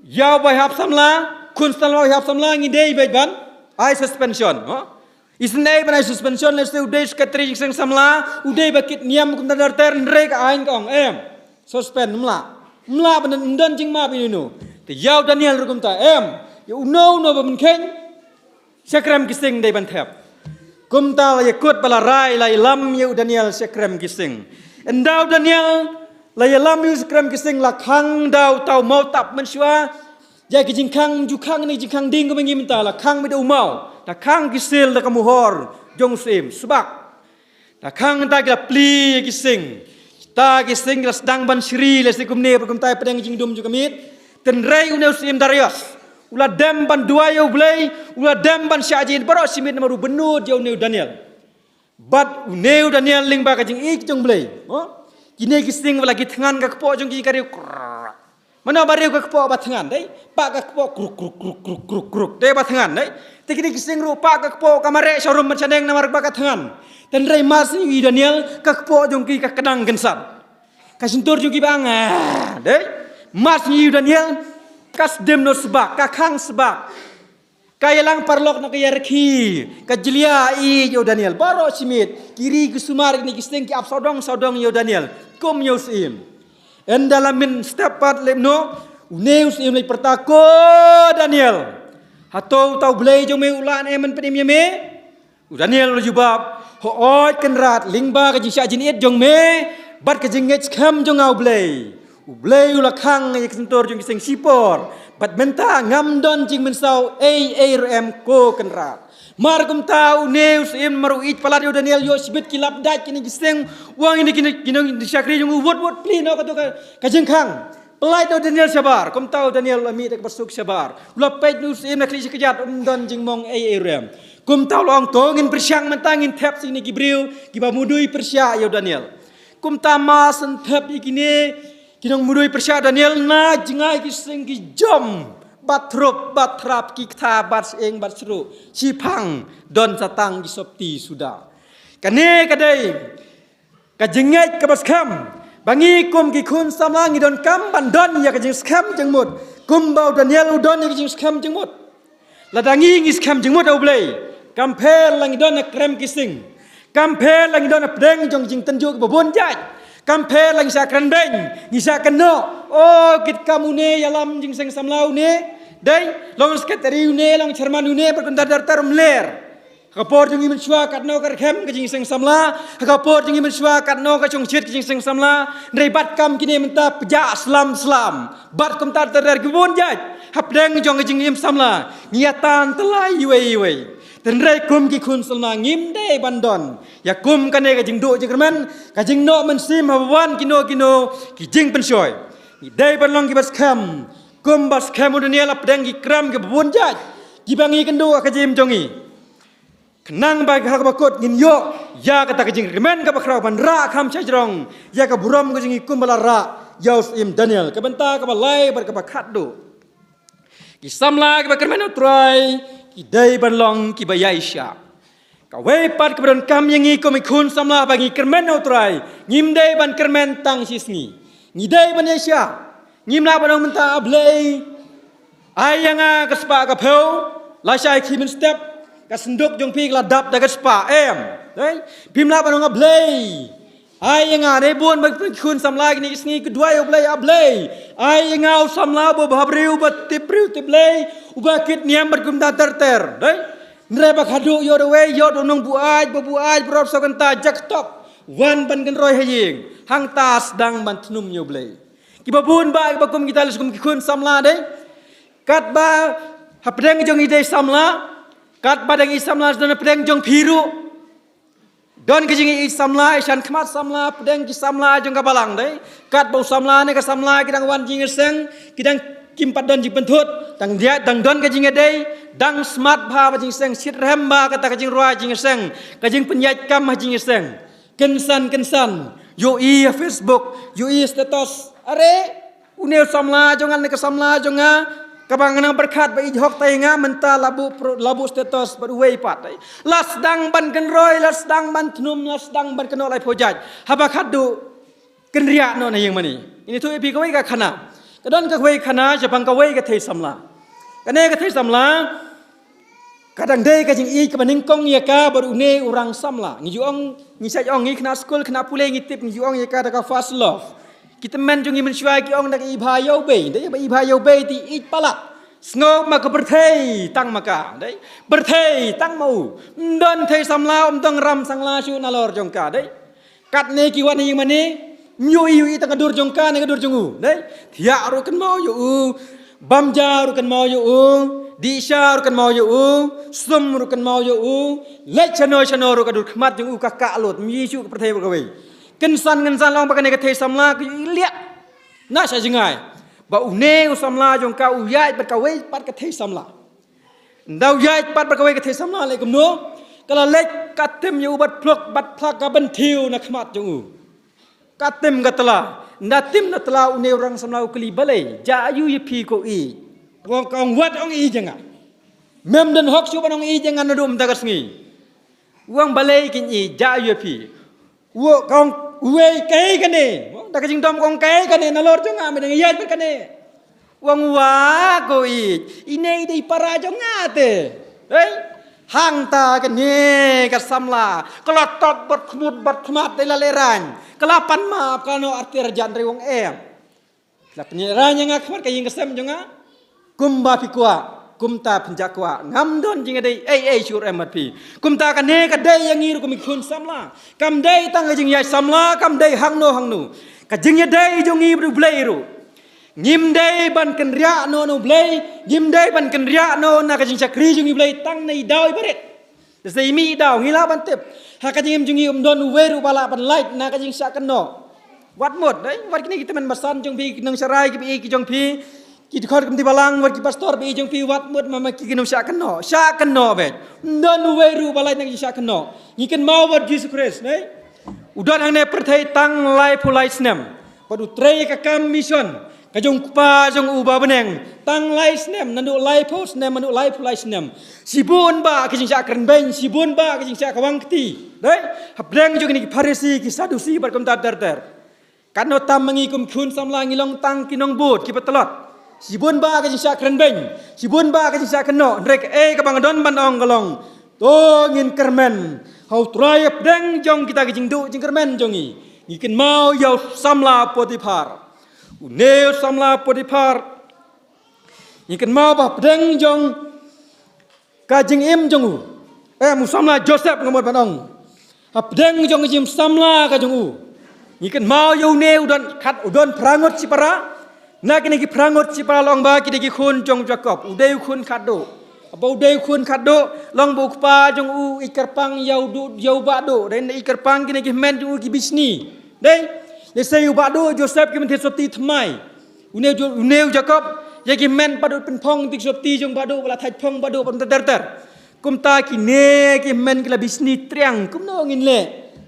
yau bai hap samla kun samlau hap samla ngi dei bai ban ai suspension Isnai banai suspension leste udai sekretari jing samla udai bakit niam kum tadar ter nrek ain kong suspend mla banan undan jing ma binunu te yaw Daniel rukum ta ya uno bamin keng sekrem kising dai ban thep kum ta la yakut bala rai la lam yu Daniel sekrem kising endau Daniel la lam yu sekrem kising la khang dau tau mau tap mensua ya kijing khang ju khang ni jing khang ding ko mengi minta la khang mi dau mau ta khang kisil da kamuhor jong sim subak ta khang ta gila pli kising ta kising gila sedang ban sri les kum ne kum tai pedang jing dum ju kamit ten rei uneu sim darius ula dem ban dua yo blai ula dem ban syajin baro simit namaru benud yo neu Daniel bat neu Daniel ling ba ka jing ik jong blai kini kising wala git ngan ka kpo jong ki kariu mana bariu ka kpo ba thangan dei pa ka kpo kruk kruk kruk kruk kruk kruk dei ba thangan dei tikini kising rupa ka kpo kamare showroom machaneng namar ba ka thangan ten rei mas ni Daniel ka kpo jong ki ka kadang gensap ka sintur jong ki bang dei mas ni Daniel kas dem no sebak ka khang sebak kaya lang parlok na kaya rekhi ka jelia i yo Daniel baro simit kiri kusumar ni kising ki ap sodong yo Daniel kum yo sim en dalam min stepat lemno uneus im lay pertako Daniel hatou tau blay jong me ulan emen pedim me Daniel jubab ho oi kenrat lingba ka jisya jinit jong me bat ka jinget kham jong au blay ublay ula khang ye sentor jong kising sipor bat menta ngam don jing mensau am ko kenrat mar kum tau neus im maru it palat yo Daniel yo sibit kilap dat kini giseng wang ini kini syakri jung wot pli no ka jeng khang pelai do Daniel sabar kum tau Daniel ami tak bersuk sabar ula pait neus im na kli sekejat don jing mong am kum tau long to ngin persyang mentangin tap sini gibril giba mudui persya yo Daniel kum tama sen tap ikini kinong mudui persya Daniel na jengai giseng ki jom batrap ki kta bat eng bat seru cipang don satang gisopti sudah kane kadai ka jenget ka baskam bangi kum ki kun samangi don kam bandon ya ka jeng skam jengmut kum bau Daniel udon ya ka jeng skam jengmut ladangi ngis skam jengmut au blai kampel lang don na krem kising kampel lang don na pedeng jong jing tenjuk babon jaj kampel lang sa kranbeng ngisa keno kit kamu ne yalam jing seng samlau ne dai long sekretari ne long chairman ne berkundar dar ler kapor jing imen shwa kat no kar khem jing seng samla kapor jing imen shwa kat no ka chong chit jing seng samla ndai bat kam kini menta peja slam bat kum tar dar gibon jaj hapdeng jong jing im samla niatan telai wei ten rei kum ki kun salma ngim de bandon ya kum kane ka jing do jing kerman ka jing no men sim hawan kino ki jing pensoi ni dei ban ki bas kham kum bas kham Daniel ap deng ki kram ki bun jaj ki bangi kendo ka jim jongi kenang ba ka bakot ngin yo ya kata ka jing kerman ka bakrau ban ra kham chajrong ya ka buram ka jing kum bala ra yaus im Daniel ka benta ka balai bar ka bakhat do ki samla ka kerman try idai banlong ki bayaisha ka wei pat kebron kam yangi komikun samla bagi kermen utrai ngimdai ban kermen tang sisngi ngidai banesha ngimla banong menta ablei ayanga kaspa ka pheu la shai khimin step ka senduk jong pi la dap da kaspa dai pimla banong ablei ayanga ne bon bag kun samla ni sngi kedua ablei ayanga samla bo babriu bat tipriu tiblei ubakit niam bergumda ter dai nreba khadu yo de we yo donong buaj brop sokanta jak top wan ban gen roy haying hang tas dang ban tnum yo blei kibabun ba bakum kita leskum kun samla dai kat ba hapdeng jong ide samla kat ba dang samla don pedeng jong phiru don ke jingi samla isan khmat samla pedeng ki samla jong kabalang dai kat bau samla ne ka samla kidang wan jing seng kidang kimpat don jing pentut dang dia dang don ka jing dai dang smart bha ba jing seng sit remba kata ka jing roi jing seng ka jing penyat kam ha jing seng kensan yo i Facebook yo i status are uneu samla jongan ne ka samla jonga kabang nang berkat ba ijhok tainga menta labu status berwei pat las dang ban ken roy las dang ban tnum las dang ban keno lai phojaj haba khadu ken ria no na yang mani ini tu epi kawai ka khana kadon ka kawai khana japang kawai ka thei samla kane ka thei samla kadang day ka jing I ka baning kong ya ka baru ne orang samla ngi juong ngi sa ong ngi kena school kena pule ngi tip ngi juong ya ka da first love kita men jong ngi men shwai ki ong da I bha yo be dai ba I bha yo be ti I pala ngop ma ka berthei tang maka dai berthei tang mau don thei samla dong ram sangla shu na lor jong ka dai kat ne ki wan yang mane myo I tang dur jong ka ne ka dur jong u dai thia ru kan mau yo u bam ja ru kan mau yo u di sya ru kan mau yo u sum ru kan mau yo u lech chano ru ka dur khmat jong u ka ka lot mi shu ka berthei ba ka wei kan san long ba ka ne ka thei samla ki lia na sha jingai ba une usamla jong ka uyai bat ka wei pat ka thei samla ndau yai pat bat ka wei ka thei samla le kum no kala lek katem yu bat plak ka ban thiu na khmat jong u katem gatla natim na tla une orang samla ukli balai ja yu ye phi ko I wong kong wat ong I janga mem den hok su ban ong I janga na dum dagas ngi wong balai kin I ja yu phi wo kong uwe kai kane da ka jing dom kong kai kane na lor jong me dang yai kane wang wa ko I ine dei para jong ate ei hang ta kane ka samla kala tot bat khmat dei la leran kala pan ma kano artir jan re wong em la penyeran yang khmat ka ying kesem jong kumba pikwa kumta penjakwa ngam don jing dei ei syur emat pi kumta kane ka dei yang ngiru kum khun samla kam dei tang jing yai samla kam dei hang no ka jing ya dei jong ngi bru blai ru ngim dei ban ken ria no blai ngim dei ban ken ria no na ka jing sakri jong ngi blai tang nei dau baret sei mi dau ngila ban tep ha ka jing jong ngi don weru bala ban light na ka jing sak no wat mot dei wat kini kita men basan jong pi nang sarai ki jong pi kita khot kum ti balang wat ki pastor bi jong pi wat mut mama ki kino sya keno be don weru balai nang sya keno ni ken mau wat Jesus Christ nei udon hang ne perthai tang lai phulai snem padu trei ka kam mission ka jong pa jong u ba beneng tang lai snem nandu lai pho snem nandu lai phulai snem sibun ba ki jing sya kren ben sibun ba ki jing sya kawang ti dei habreng jong ni Pharisi ki Sadusi bar kum ta ter kan no tam mangi kum khun samla ngilong tang kinong bot ki patalot sibun ba ka jing sya kren ben sibun ba ka jing sya keno rek ka bang don ban ong galong to ngin kermen hau trai deng jong kita jing du jing kermen jongi ngiken mau yau samla Potifar une samla Potifar ngiken mau ba deng jong ka jing im jongu mu samla Joseph ngamot ban ong hap deng jong jim samla ka jongu ngiken mau yau ne udon khat udon prangot sipara na kini ki prangot si para long ba kini ki khun jong Jacob udai khun khado apa udai khun khado long bu pa jong u ikar pang yau ba do dan ikar pang kini ki men jong u ki bisni dei le sei u ba do Joseph ki men the soti thmai une Jacob ye ki men ba do pen phong tik soti jong ba do bala thai phong ba do ban ter kum ta ki ne ki men ki la bisni triang kum no ngin le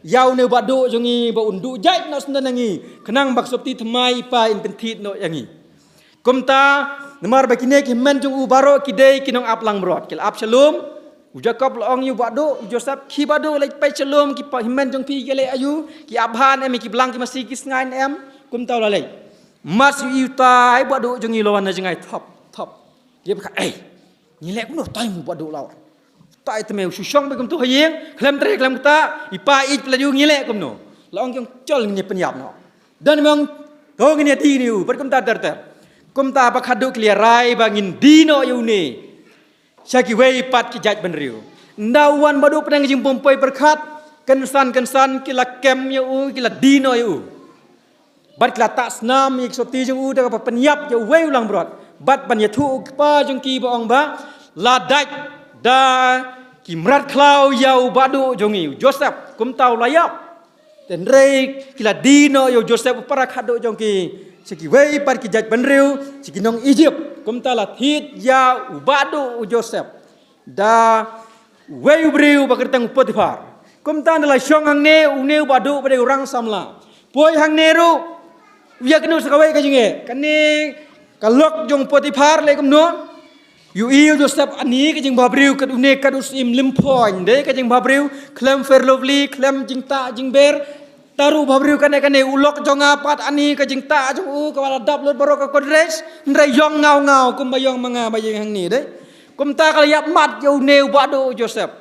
yau ne ba do jongi ba undu jai no sundan ngi kenang bak sopti thmai pa in pentit no yangi kumta namar ba kine ki men jong u baro ki dei kinong aplang brot kil Absalom u Jacob long yu ba do Joseph ki ba do lai pai Shalom ki pa men jong pi gele ayu ki abhan em ki blang ki masi ki sngain em kumta la lai mas yu tai ba do jongi lawan na jangai top dia ba ni le ku no tai mu ba do lawan tai temeu susong be kum tu hayeng klem tre klem ta ipa ik pla yu ngile kum no long jong chol ngi penyap no dan mong go ngi ti ni u per kum ta ter kum ta ba khadu clear rai ba ngin dino yu ni syaki wei pat ki jaj ben riu ndawan badu penang jing pompoi berkhat kensan ki la kem yu ki la dino yu bat la ta snam ik so ti jong u da pa penyap yu wei ulang brot bat ban ya thu pa jong ki ba ong ba la daj da ki mrat klau yau badu jongi Joseph kum tau layap ten rei kila dino yo Joseph para khado jong ki siki wei par ki jaj banriu siki nong Egypt kum ta la thit ya badu Joseph da wei briu bakertang Potifar kum ta la syong hang ne une badu pada orang samla poi hang ne ru ya kenu sakawai ka jinge kane kalok jong Potifar le kum no yu Joseph ani ka jing babriu kat une kat usim limpoin de ka jing babriu klem fair lovely klem jing ta jing ber taru babriu kane ulok jonga pat ani ka jing ta jong u ka wala dap lot barok ka kodres ndrai yong ngau kum bayong manga bayeng hang ni de kum ta kala yap mat yo neu bado Joseph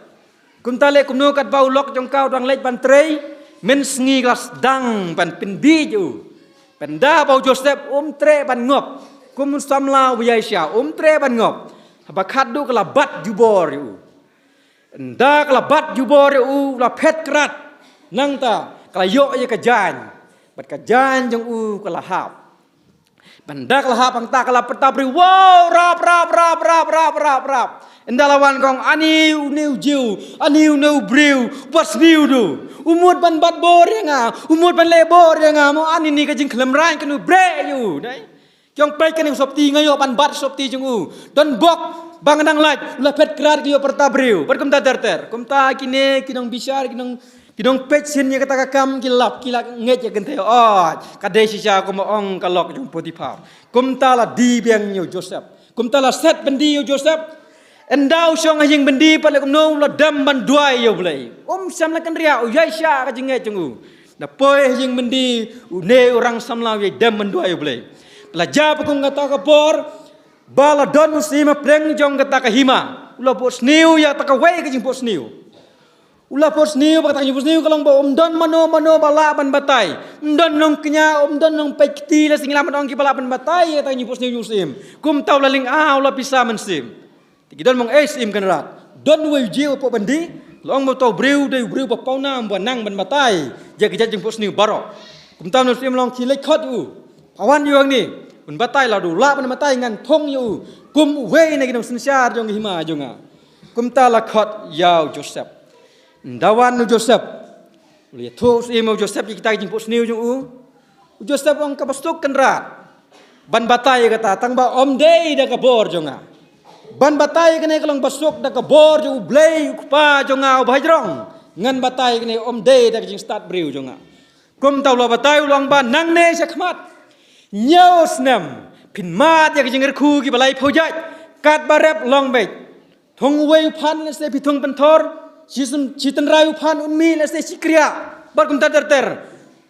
kum ta le kum no kat bau lok jong kau dang lej ban trei men sngi glas dang ban pin bi ju pen da bau Joseph tre ban ngop kum samla wiaisha tre ban ngop bakat du kala bat jubor yu nda kala bat jubor yu la phet krat nang ta kala yo ye ka jan bat ka jan jong kala hap bandak lah pang tak kala pertabri wow rap endalawan kong aniu new jiu aniu new briu pas niu do umut ban bat bor nga umut ban lebor nga mo ani ni ka jing klem ran kanu bre yu dai kyong pai kan sop ti ngayo ban bat sop ti jung don bok bang nang laj la pet krar ki yo pertabriu bar kum ta ter kum ta kine kinong bisar kinong pet sin ye kata kam kilap nget ye gente kadai sisa ko ong kalok jung Potifar kum ta la di biang yo Joseph kum ta la set bendi yo Joseph endau song hing bendi pale kum no la dam ban duai yo blai sam la kan ria o yai sha ka jing nget jung na poi hing bendi ne orang samla ye dam ban duai yo blai la ja pa kum kata ka por bala don musima preng jong kata ka hima ula bos niu ya ta ka wei ka jing bos niu ula pos niu bakta nyubus niu kalong ba don mano bala ban batai don nong kenya don nong pekti la singla man ong ki bala ban batai ta nyubus niu yusim kum taw la ling ula pisa mensim ti don mong sim kan rat don we jiu po bandi long mo taw breu pa pau nam ba nang ban batai je ki jing pos niu baro kum taw no sim long ki le khot pawan yu ang ni ban batai la du la ban batai ngan thong yu kum we na ki nong sinsyar jong hima jonga kum ta la khot yaw Joseph dawan nu Joseph lihat tu si mau Joseph kita jing pos niu jung Joseph ong kapastuk kenrat ban batai kata tang ba dei da kabor jonga ban batai kene kalong basuk da kabor ju blei pa jonga bhajrong ngan batai kene dei da jing start briu jonga kum taw la batai ulong ba nang ne sakmat nyos nam pin mat ya jing khu ki balai phojai kat barep long bet thong wei phan se pi thong panthor Citan rayu pan unmi la se sikria bar kum ter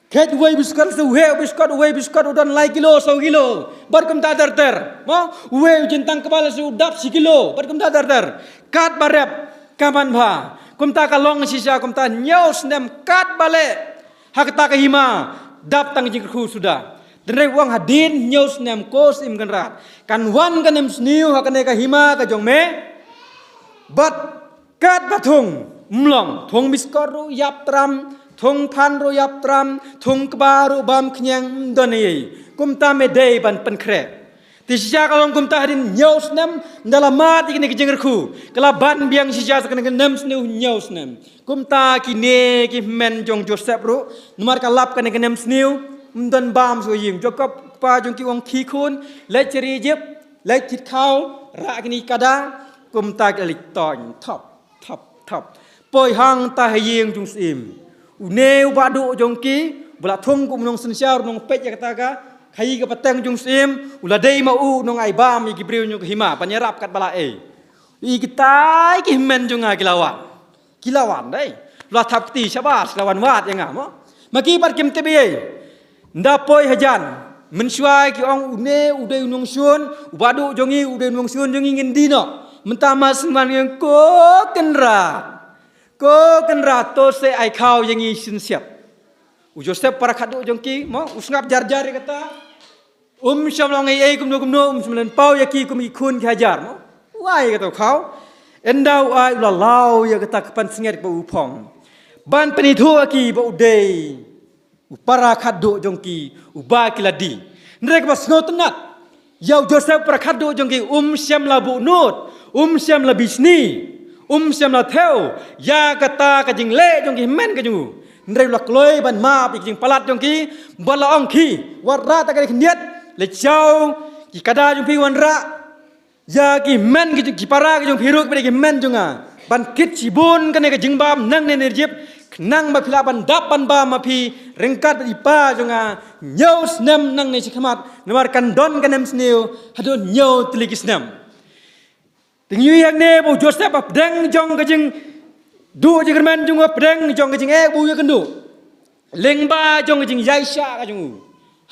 ket wei biskot udan lai kilo so kilo bar kum ter mo wei jintang kepala se udap si kilo bar kum ter kat barep kaman bha kum ta ka long sisa kum ta nyaus nem kat bale hak ta ka hima dap tang jing khu sudah dre wang hadin nyaus nem kos im kan rat kan wan kan em sniu hak ne ka hima ka jong me bat kat bathung mlong thong biskor yap tram thong phan ro yap tram thong kbaru bam knyang doni kum ta me dei ban pen kre ti sija kalong kum ta hadin nyaus nem dalam mati kini kijeng khu kala ban biang sija sakane nem snu nyaus nem kum ta kine ki men jong Joseph ro numar kalap kane nem snu mdon bam so yim jokop pa jong ki wong khi khun le cheri jep le chit khau ra kini kada kum ta kali ton top poi hang ta hayeng jung sim uneu badu jong ki bula thong kum nong sensyar nong pet ya kata ka khai ka pateng jung sim ula dei ma nong ai bam ki briu nyuk hima panyerap kat bala i kitai ki men jung kilawan dai la thap ti shabas lawan wat yang mo maki par kim tebe nda poi hajan mensuai ki ong udai nong sun badu jongi udai nong sun jongi ngendino mentamas man yang ko kenrat to se ai khau yang i sin siap Joseph para khadu jongki mo usngap jar kata syam ai kum no sembilan pau yaki kum ikun hajar mo wai kata khau endau ai la lau ya kata kapan singet ba upong ban penithu aki ba udei para khadu jongki uba kiladi ndrek bas ngotenat yau Joseph para khadu jongki syam labu nut syam la bisni syam la theo ya kata ka jing le jong ki men ka jung ndrei la kloi ban ma pi jing palat jong ki bala ong ki warra ta ka khniat le chau ki kada jong pi wanra ya ki men ki para ka jong phiruk pe ki men jonga ban kit cibun ka ne ka jing bam nang ne nerjip nang ma phila ban dap ban ba ma phi rengkat di pa jonga nyaus nem nang ne sikhamat namar kan don ka nem sneu hadon nyau tlikis nem Tingyu yang ne bu Joseph pedang jong kajing du jigerman jong pedang jong kajing bu ya kendu lengba jong kajing yaisha kajing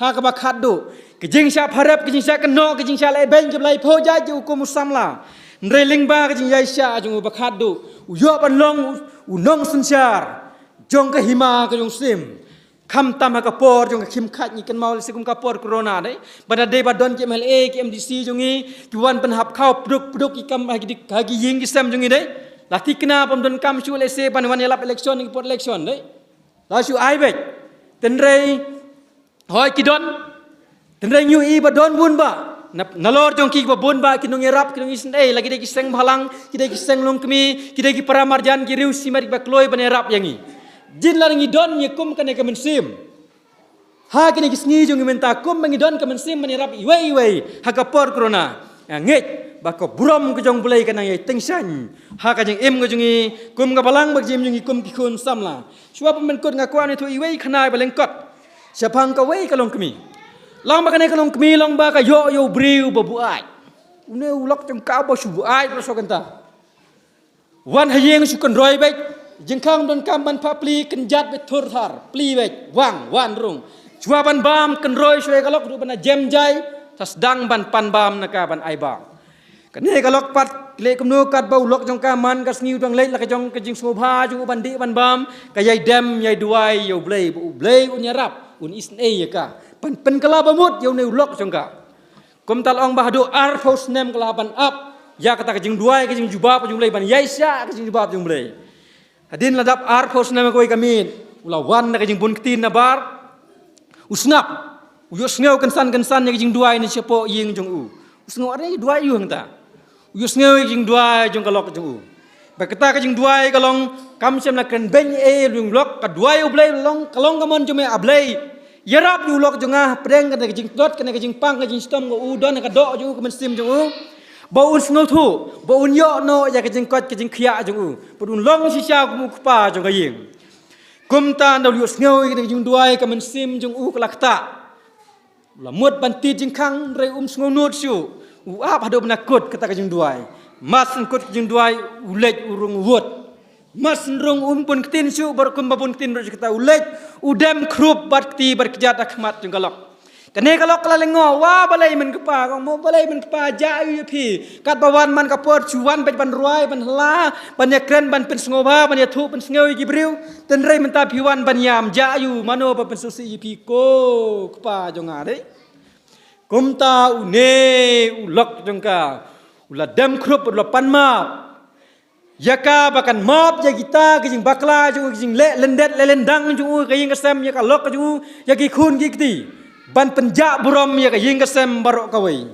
ha ka bakhat du kajing sya pharap kajing sya keno kajing sya lai ben ke lai pho ja ju ko musamla Nreling ba ka jing yaisha jong bakhadu uyo ban long unong sunsyar jong ka hima ka jong sim kham tam ka por jong ka khim khat ni kan mau sikum ka por corona dei bada de badon ke MLA ke MDC jong i tuan pen hap khau pduk ikam hagi ying ki sam jong i dei lati kena pom don kam chu le se ban wan yalap election ni por election dei la chu ai bek tenrei hoi kidon tenrei nyu i badon bun ba nalor jong ki babon ba kinong irap kinong isen lagi de kiseng bhalang kidai kiseng long kemi kidai ki paramarjan ki riu simari ba kloi ban irap yangi jin la ngi don ye kum kane ka mensim ha kini kisngi jong menta kum bangi don ka mensim ban irap iwei ha ka por corona nget ba ko burom ko jong bulai kanang ye tengsan ha ka jeng em ko jong i kum ka balang ba jim jong i kum ki khun samla shwa pa men kot ngakwa ni thu iwei khanai baleng kot sapang ka wei ka long kemi long ba kanai ka long kemi long ba ka yo briu ba buai une ulok jong ka ba su buai pro so kanta wan hayeng su kon roi bek jeng khang don kam ban pa pli kan jat be thur thar pli bek wang wan rung chua ban bam kan roi shwe ka lok du ban jem jai tas dang ban pan bam na ka ban ai bang kanai ka lok pat le kum no kat ba ulok jong ka man ka sngiu dang le la ka jong ka jing sobha ju ban di ban bam ka yai dem yai duai yo blei unya rap un isn ya ka pen kala bamut yo ne ulok jong ka kum tal ong bahadu ar phos nem kala ban up ya kata ka jing duai ka jing jubab jong blei ban yai sya ka jing jubab jong blei hadin ladap ar phos nem ko kamin ula wan na ka jing bun ktin na bar usnap uyo sneu kan san ya ka jing duai ni sepo ying jong u usngo are duai yu hangta uyo sneu jing duai jong kalok jong u ba kata ka jing duai kalong kam sem na kan ben lung lok ka duai u blei long kalong ka mon jome ablei yarap yu lok jonga preng ka jing tot ka jing pang ka jing stom go u don ka do ju ka men sim jong u ba un sneu thu ba un yo no ya ka jing kot ka jing khia jong u pun long si cha ku ku pa jong ka ying kum ta no yu sneu ka jing duai ka men sim jong u ka lakta la mut ban ti jing khang rei sneu not siu u ap hado na kot kata ka jing duai mas kot jing duai ulej urung wot mas rung pun ktin siu bar kum babun ktin ro kata ulej udem krup bat ti bar kejat akhmat jing kalok kane kalok kala lengo wa balai men kepa kong mo balai men kepa ja yu pi kat bawan man ka por chuan ban ruai ban la ban ya kren ban pen sngoba ban ya thu pen sngew gibriu ten rei men ta piwan ban yam ja yu mano ba pen susi yu pi ko kepa jonga dei kum ta une ulok jongka ula dem krup ula pan ma yaka bakan map ya kita ke jing bakla ju jing le lendet le lendang ju ke jing kesem ya ka lok ju ya ki khun ki kti ban penja burom ya ka jing kesem barok kawai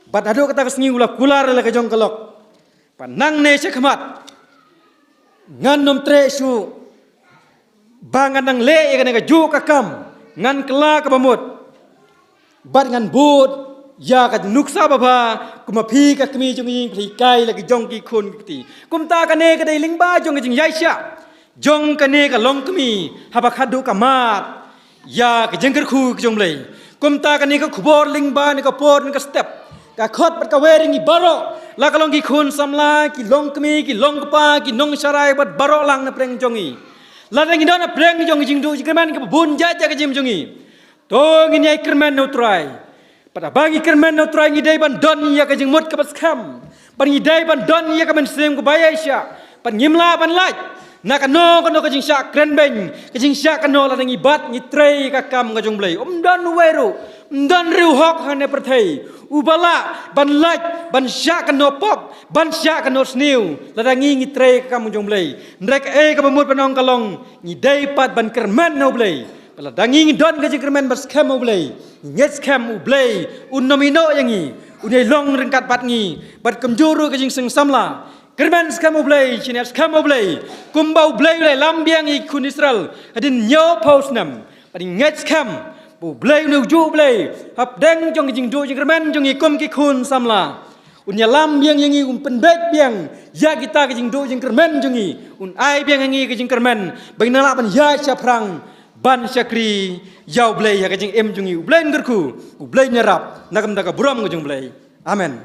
bat ado kata kesngi ula kular le ka jong kalok panang ne se khmat ngan nom tre su bangan nang le ya ka ju ka kam ngan kla ka bamut bat ngan bud ya ka nuksa baba kuma phi ka kmi jong ing phi kai la ki jong ki khun ki kum ta ka ne ka dei ling ba jong jing yai sha jong ka ne ka long kmi ha ba khadu ka mat ya ka jeng ker khu ki jong lei kum ta ka ne ka khubor ling ba ne ka por ne ka step ka khot pat ka wering i baro la ka long ki khun samla ki long kmi ki long pa ki nong sarai bat baro lang na preng jong i la dang i don na preng jong jing du ki man ka bun ja ja ka jim jong i to ngin yai kermen no try pada bagi kermen no try ngi dai ban don ya ka jing mot ka bas kham ban ngi dai ban don ya ka men sem ko bayai sha ban ngimla ban laj na ka no ka jing sha kren ben ka jing sha ka no la ngi bat ngi trei ka kam ka jong blai don weru don riu hok hane perthei ubala ban laj ban sha ka no pop ban sha ka no sniu la ngi trei ka kam jong blai ndrek ka bamut panong kalong ngi dai pat ban kermen no blai kalau dangi don ke jengkermen bas kham ublei nget kham ublei unnomino yangi unai long rengkat bat ngi bat kemjuru ke jing seng samla kermen kham ublei chinas kham ublei kumbau ublei le lambiang i kun Israel adin nyo posnam bat nget kham ublei nu ju ublei hap deng jong jing du jengkermen jong i kum ki kun samla unya lambiang yangi penbek biang ya kita ke jing du jengkermen jong i un ai biang yangi ke jengkermen bainala ban ya chaprang ban syakri yau blai ya kajing em jungi blai ngerku blai nyerap nakam daka buram ngujung blai amen.